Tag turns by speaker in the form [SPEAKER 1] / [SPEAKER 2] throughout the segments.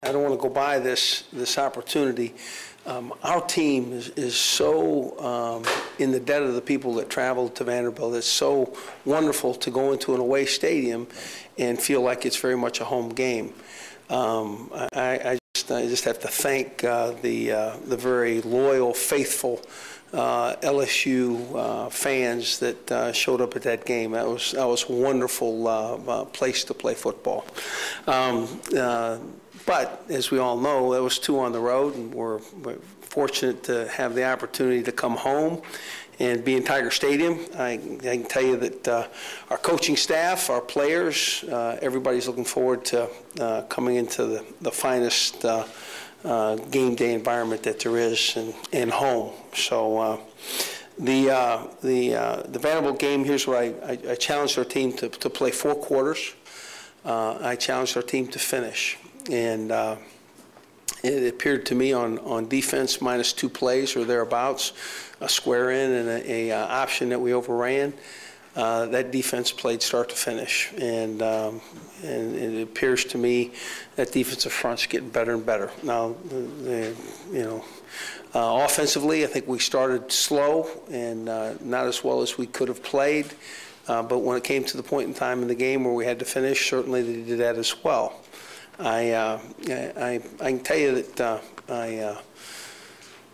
[SPEAKER 1] I don't want to go by this opportunity. Our team is so in the debt of the people that travel to Vanderbilt. It's so wonderful to go into an away stadium and feel like it's very much a home game. I just have to thank the very loyal, faithful LSU fans that showed up at that game. That was a wonderful place to play football. But as we all know, that was 2 on the road, and we're fortunate to have the opportunity to come home and be in Tiger Stadium. I can tell you that our coaching staff, our players, everybody's looking forward to coming into the finest game day environment that there is and home. So the Vanderbilt game, here's what I challenged our team to play 4 quarters. I challenged our team to finish. And it appeared to me on defense, minus 2 plays or thereabouts, a square in and a option that we overran. That defense played start to finish, and it appears to me that defensive front's getting better and better. Now, offensively, I think we started slow and not as well as we could have played. But when it came to the point in time in the game where we had to finish, certainly they did that as well. I can tell you that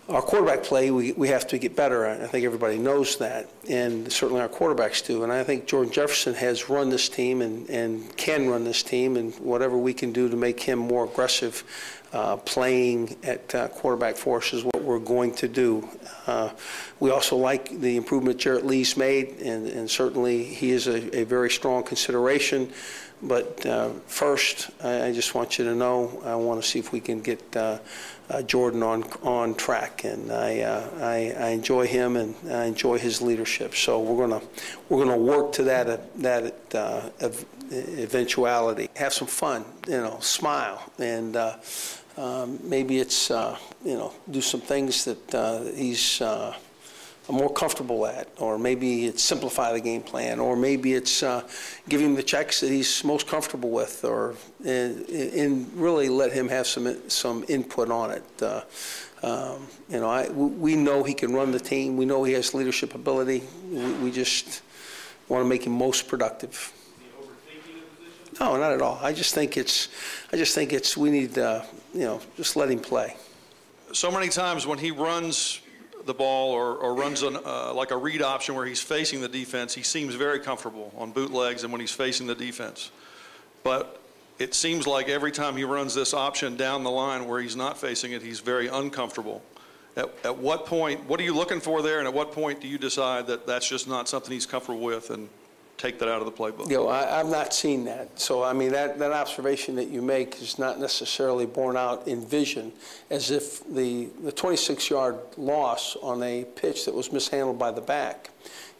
[SPEAKER 1] our quarterback play, we have to get better. I think everybody knows that, and certainly our quarterbacks do. And I think Jordan Jefferson has run this team and can run this team, and whatever we can do to make him more aggressive playing at quarterback for us is what we're going to do. We also like the improvement Jarrett Lee's made, and certainly he is a very strong consideration. But first, I just want you to know, I want to see if we can get Jordan on track, and I enjoy him and I enjoy his leadership. So we're gonna work to that eventuality. Have some fun, smile, and maybe it's do some things that he's more comfortable at, or maybe it's simplify the game plan, or maybe it's give him the checks that he's most comfortable with, or and really let him have some input on it. We know he can run the team. We know he has leadership ability. We just want to make him most productive. Is he overthinking the position? No, not at all. I just think it's we need just let him play.
[SPEAKER 2] So many times when he runs the ball or runs like a read option where he's facing the defense, he seems very comfortable on bootlegs and when he's facing the defense. But it seems like every time he runs this option down the line where he's not facing it, he's very uncomfortable. At what point, what are you looking for there, and at what point do you decide that that's just not something he's comfortable with and take that out of the playbook?
[SPEAKER 1] I've not seen that. So, I mean, that observation that you make is not necessarily borne out in vision, as if the 26-yard loss on a pitch that was mishandled by the back,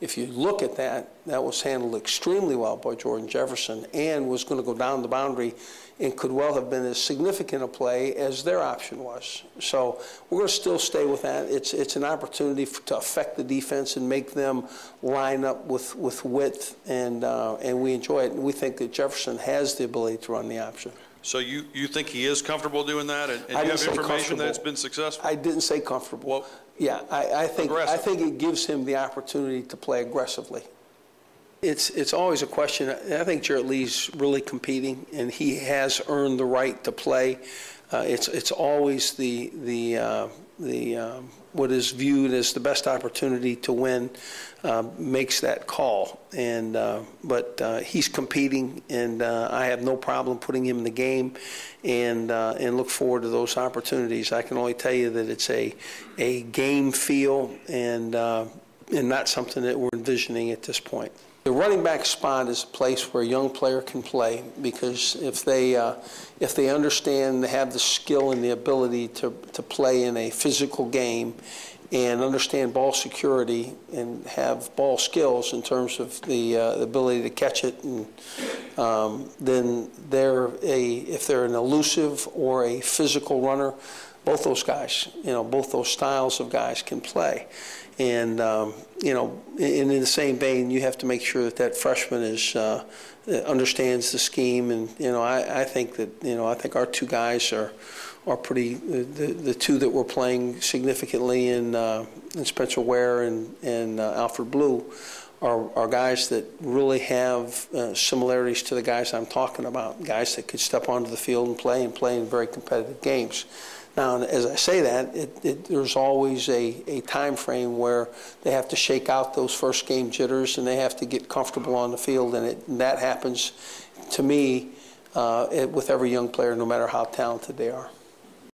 [SPEAKER 1] if you look at that, that was handled extremely well by Jordan Jefferson and was going to go down the boundary and could well have been as significant a play as their option was. So we're going to still stay with that. It's an opportunity to affect the defense and make them line up with width, and we enjoy it. And we think that Jefferson has the ability to run the option.
[SPEAKER 2] So you think he is comfortable doing that, and you have information that it's been successful?
[SPEAKER 1] I didn't say comfortable.
[SPEAKER 2] Well,
[SPEAKER 1] yeah, I think it gives him the opportunity to play aggressively. It's always a question. I think Jarrett Lee's really competing, and he has earned the right to play. It's always the what is viewed as the best opportunity to win makes that call. And but he's competing, and I have no problem putting him in the game, and look forward to those opportunities. I can only tell you that it's a game feel and not something that we're envisioning at this point. The running back spot is a place where a young player can play, because if they understand, they have the skill and the ability to play in a physical game and understand ball security and have ball skills in terms of the ability to catch it, and then if they're an elusive or a physical runner, both those guys, both those styles of guys can play. And, in the same vein, you have to make sure that that freshman understands the scheme. And, I think that, I think our two guys are pretty, the two that were playing significantly in Spencer Ware and Alfred Blue are guys that really have similarities to the guys I'm talking about, guys that could step onto the field and play in very competitive games. Now, as I say that, there's always a time frame where they have to shake out those first game jitters and they have to get comfortable on the field, and that happens, to me, with every young player, no matter how talented they are.